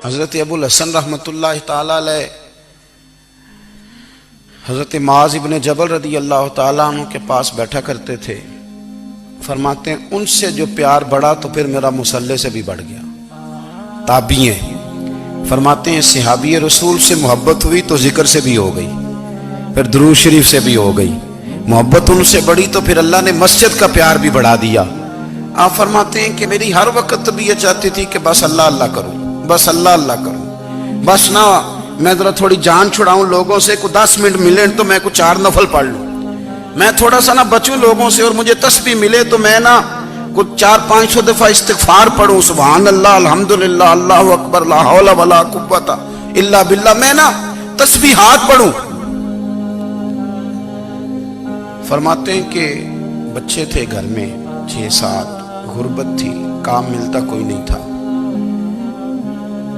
حضرت ابو الحسن رحمۃ اللہ تعالی علیہ حضرت معاذ ابن جبل رضی اللہ تعالیٰ عنہ کے پاس بیٹھا کرتے تھے. فرماتے ہیں ان سے جو پیار بڑھا تو پھر میرا مصلی سے بھی بڑھ گیا. تابعی ہیں. فرماتے ہیں صحابی رسول سے محبت ہوئی تو ذکر سے بھی ہو گئی, پھر درود شریف سے بھی ہو گئی. محبت ان سے بڑھی تو پھر اللہ نے مسجد کا پیار بھی بڑھا دیا. آپ فرماتے ہیں کہ میری ہر وقت طبیعت چاہتی تھی کہ بس اللہ اللہ کروں, بس اللہ اللہ کروں, بس نہ میں ذرا تھوڑی جان چھڑاؤں لوگوں سے, کو 10 منٹ ملے تو میں کو 4 نفل پڑھ لوں, میں تھوڑا سا نہ بچوں لوگوں سے, اور مجھے تسبیح ملے تو میں نہ کچھ 400-500 دفعہ استغفار پڑھوں, سبحان اللہ الحمدللہ اللہ اکبر لا حول ولا قوت الا باللہ, میں نہ تسبیحات پڑھوں. فرماتے ہیں کہ بچے تھے گھر میں 6-7, غربت تھی, کام ملتا کوئی نہیں تھا,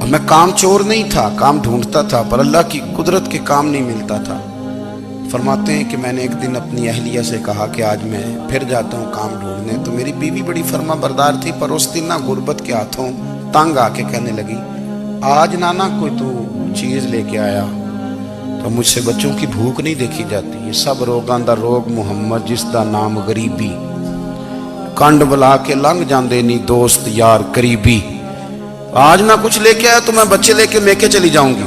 اور میں کام چور نہیں تھا, کام ڈھونڈتا تھا, پر اللہ کی قدرت کے کام نہیں ملتا تھا. فرماتے ہیں کہ میں نے ایک دن اپنی اہلیہ سے کہا کہ آج میں پھر جاتا ہوں کام ڈھونڈنے. تو میری بیوی بڑی فرما بردار تھی, پر اس دن نہ غربت کے ہاتھوں تنگ آ کے کہنے لگی آج نانا کوئی تو چیز لے کے آیا. تو مجھ سے بچوں کی بھوک نہیں دیکھی جاتی. یہ سب روگاں دا روگ محمد جس دا نام غریبی, کنڈ بلا کے لنگ جاندے نہیں دوست یار قریبی. آج نہ کچھ لے کے آیا تو میں بچے لے کے میکے چلی جاؤں گی.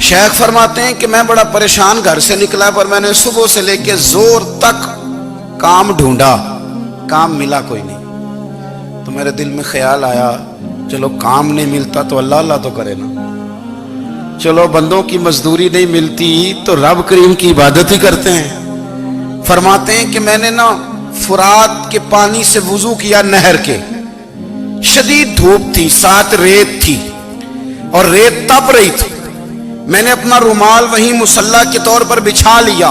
شیخ فرماتے ہیں کہ میں بڑا پریشان گھر سے نکلا, پر میں نے صبح سے لے کے زور تک کام ڈھونڈا, کام ملا کوئی نہیں. تو میرے دل میں خیال آیا چلو کام نہیں ملتا تو اللہ اللہ تو کرے نا, چلو بندوں کی مزدوری نہیں ملتی تو رب کریم کی عبادت ہی کرتے ہیں. فرماتے ہیں کہ میں نے نا فرات کے پانی سے وضو کیا, نہر کے, شدید دھوپ تھی, ساتھ ریت تھی اور ریت تپ رہی تھی. میں نے اپنا رومال وہیں مصلی کے طور پر بچھا لیا,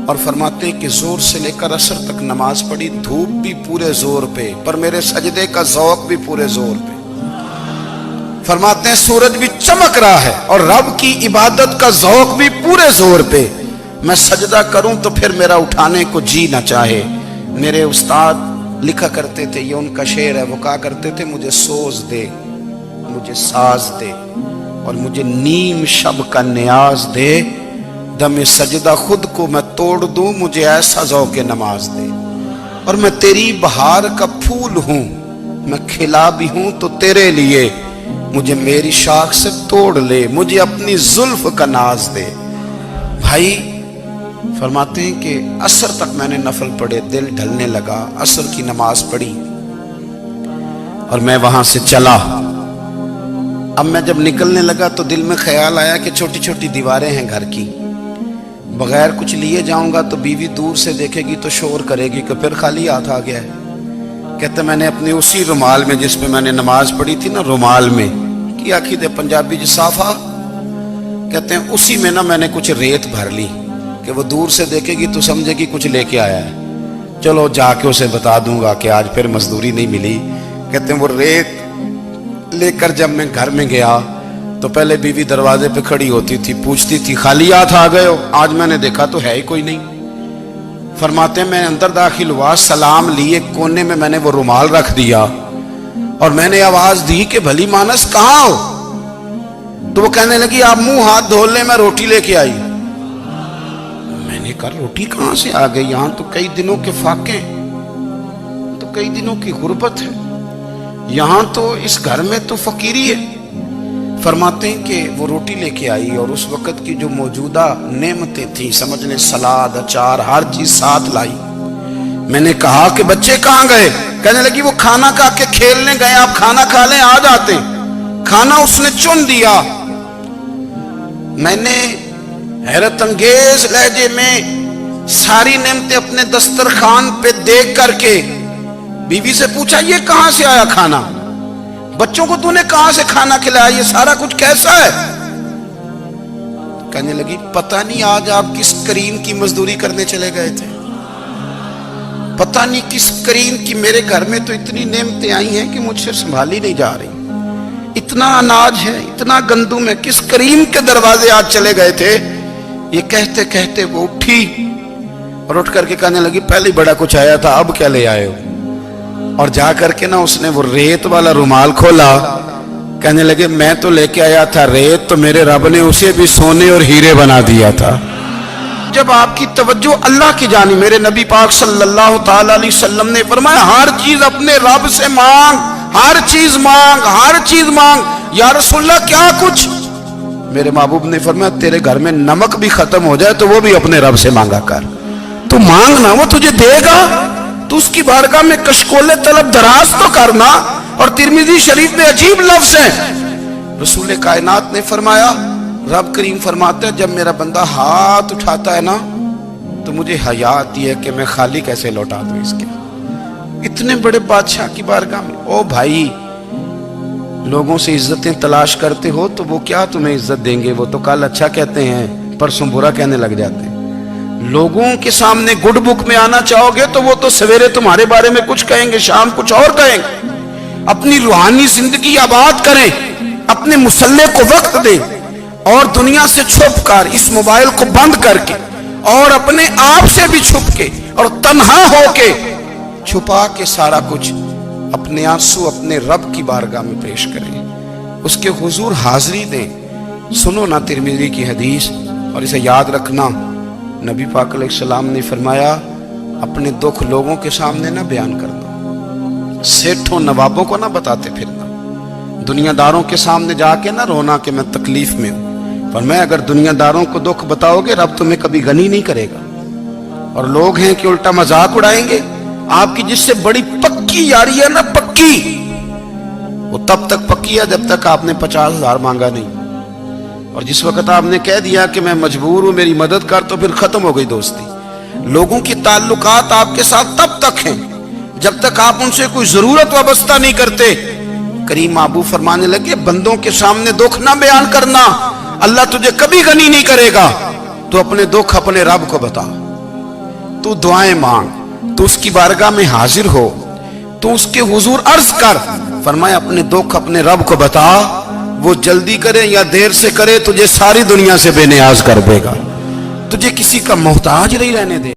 اور فرماتے ہیں کہ زور سے لے کر عصر تک نماز پڑھی. دھوپ بھی پورے زور پہ, پر میرے سجدے کا ذوق بھی پورے زور پہ. فرماتے ہیں سورج بھی چمک رہا ہے اور رب کی عبادت کا ذوق بھی پورے زور پہ. میں سجدہ کروں تو پھر میرا اٹھانے کو جی نہ چاہے. میرے استاد لکھا کرتے تھے, یہ ان کا شعر ہے, وہ کہا کرتے تھے مجھے سوز دے, مجھے ساز دے, اور مجھے نیم شب کا نیاز دے, دم سجدہ خود کو میں توڑ دوں, مجھے ایسا ذوق نماز دے. اور میں تیری بہار کا پھول ہوں, میں کھلا بھی ہوں تو تیرے لیے, مجھے میری شاخ سے توڑ لے, مجھے اپنی زلف کا ناز دے. بھائی فرماتے ہیں کہ عصر تک میں نے نفل پڑھے, دل ڈھلنے لگا, عصر کی نماز پڑھی اور میں وہاں سے چلا. اب میں جب نکلنے لگا تو دل میں خیال آیا کہ چھوٹی چھوٹی دیواریں ہیں گھر کی, بغیر کچھ لیے جاؤں گا تو بیوی دور سے دیکھے گی تو شور کرے گی کہ پھر خالی ہاتھ آ گیا ہے. کہتے میں نے اپنی اسی رومال میں جس میں میں نے نماز پڑھی تھی نا, رومال میں کی آخی دے پنجابی جسافہ کہتے ہیں, اسی میں نا میں نے کچھ ریت بھر لی کہ وہ دور سے دیکھے گی تو سمجھے گی کچھ لے کے آیا ہے, چلو جا کے اسے بتا دوں گا کہ آج پھر مزدوری نہیں ملی. کہتے ہیں وہ ریت لے کر جب میں گھر میں گیا تو پہلے بیوی دروازے پہ کھڑی ہوتی تھی, پوچھتی تھی خالی ہاتھ آ گئے ہو؟ آج میں نے دیکھا تو ہے ہی کوئی نہیں. فرماتے ہیں میں اندر داخل ہوا, سلام لی, ایک کونے میں نے وہ رومال رکھ دیا اور میں نے آواز دی کہ بھلی مانس کہاں ہو؟ تو وہ کہنے لگی آپ منہ ہاتھ دھو لیں, میں روٹی لے کے آئی. میں نے کہا روٹی کہاں سے آ گئی؟ یہاں تو کئی دنوں کے فاقے, تو کئی دنوں کی غربت ہے, یہاں تو اس گھر میں تو فقیری ہے. فرماتے ہیں کہ وہ روٹی لے کے آئی اور اس وقت کی جو موجودہ نعمتیں تھیں, سمجھ لیں سلاد اچار ہر چیز ساتھ لائی. میں نے کہا کہ بچے کہاں گئے؟ کہنے لگی وہ کھانا کھا کے کھیلنے گئے, آپ کھانا کھا لیں آ جاتے. کھانا اس نے چن دیا. میں نے حیرت انگیز لہجے میں ساری نعمتیں اپنے دسترخوان پہ دیکھ کر کے بیوی سے پوچھا یہ کہاں سے آیا کھانا؟ بچوں کو تو نے کہاں سے کھانا کھلایا؟ یہ سارا کچھ کیسا ہے؟ کہنے لگی پتہ نہیں آج آپ کس کریم کی مزدوری کرنے چلے گئے تھے, پتہ نہیں کس کریم کی. میرے گھر میں تو اتنی نعمتیں آئی ہیں کہ مجھ سے سنبھالی نہیں جا رہی, اتنا اناج ہے, اتنا گندم ہے, کس کریم کے دروازے آج چلے گئے تھے؟ یہ کہتے کہتے وہ اٹھی اور اٹھ کر کے کہنے لگی پہلے ہی بڑا کچھ آیا تھا, اب کیا لے آئے ہو؟ اور جا کر کے نا اس نے وہ ریت والا رومال کھولا کہنے لگے میں تو لے کے آیا تھا ریت، تو میرے رب نے اسے بھی سونے اور ہیرے بنا دیا تھا۔ جب آپ کی توجہ اللہ کی جانب، میرے نبی پاک صلی اللہ تعالی علیہ وسلم نے فرمایا ہر چیز اپنے رب سے مانگ، ہر چیز مانگ، ہر چیز مانگ۔ یا رسول اللہ کیا کچھ؟ میرے محبوب نے فرمایا تیرے گھر میں نمک بھی ختم ہو جائے تو وہ بھی اپنے رب سے مانگا کر، تو مانگنا وہ تجھے دے گا، تو اس کی بارگاہ میں کشکول طلب دراز تو کرنا۔ اور ترمذی شریف میں عجیب لفظ ہے، رسول کائنات نے فرمایا، رب کریم فرماتا ہے جب میرا بندہ ہاتھ اٹھاتا ہے نا تو مجھے حیا آتی ہے کہ میں خالی کیسے لوٹا دوں اس کے۔ اتنے بڑے بادشاہ کی بارگاہ میں، او بھائی لوگوں سے عزتیں تلاش کرتے ہو تو وہ کیا تمہیں عزت دیں گے؟ وہ تو کل اچھا کہتے ہیں پرسوں برا کہنے لگ جاتے ہیں۔ لوگوں کے سامنے گڈ بک میں آنا چاہو گے تو وہ تو سویرے تمہارے بارے میں کچھ کہیں گے، شام کچھ اور کہیں گے۔ اپنی روحانی زندگی آباد کریں، اپنے مسلح کو وقت دیں، اور دنیا سے چھپ کر اس موبائل کو بند کر کے اور اپنے آپ سے بھی چھپ کے اور تنہا ہو کے چھپا کے سارا کچھ اپنے آنسو اپنے رب کی بارگاہ میں پیش کریں، اس کے حضور حاضری دیں۔ سنو نا ترمذی کی حدیث، اور اسے یاد رکھنا، نبی پاک علیہ السلام نے فرمایا اپنے دکھ لوگوں کے سامنے نہ بیان کرنا، سیٹھوں نوابوں کو نہ بتاتے پھرنا، دنیا داروں کے سامنے جا کے نہ رونا کہ میں تکلیف میں ہوں۔ فرمایا اگر دنیا داروں کو دکھ بتاؤ گے رب تمہیں کبھی غنی نہیں کرے گا، اور لوگ ہیں کہ الٹا مذاق اڑائیں گے۔ آپ کی جس سے بڑی پکی یاری ہے نا، پکی، وہ تب تک پکی ہے جب تک آپ نے 50,000 مانگا نہیں، اور جس وقت آپ نے کہہ دیا کہ میں مجبور ہوں میری مدد کر تو پھر ختم ہو گئی دوستی۔ لوگوں کی تعلقات آپ کے ساتھ تب تک ہیں جب تک آپ ان سے کوئی ضرورت وابستہ نہیں کرتے۔ کریم محبوب فرمانے لگے بندوں کے سامنے دکھ نہ بیان کرنا، اللہ تجھے کبھی غنی نہیں کرے گا، تو اپنے دکھ اپنے رب کو بتا، تو دعائیں مانگ، تو اس کی بارگاہ میں حاضر ہو، تو اس کے حضور عرض کر۔ فرمایا اپنے دکھ اپنے رب کو بتا، وہ جلدی کرے یا دیر سے کرے تجھے ساری دنیا سے بے نیاز کر دے گا، تجھے کسی کا محتاج نہیں رہنے دے۔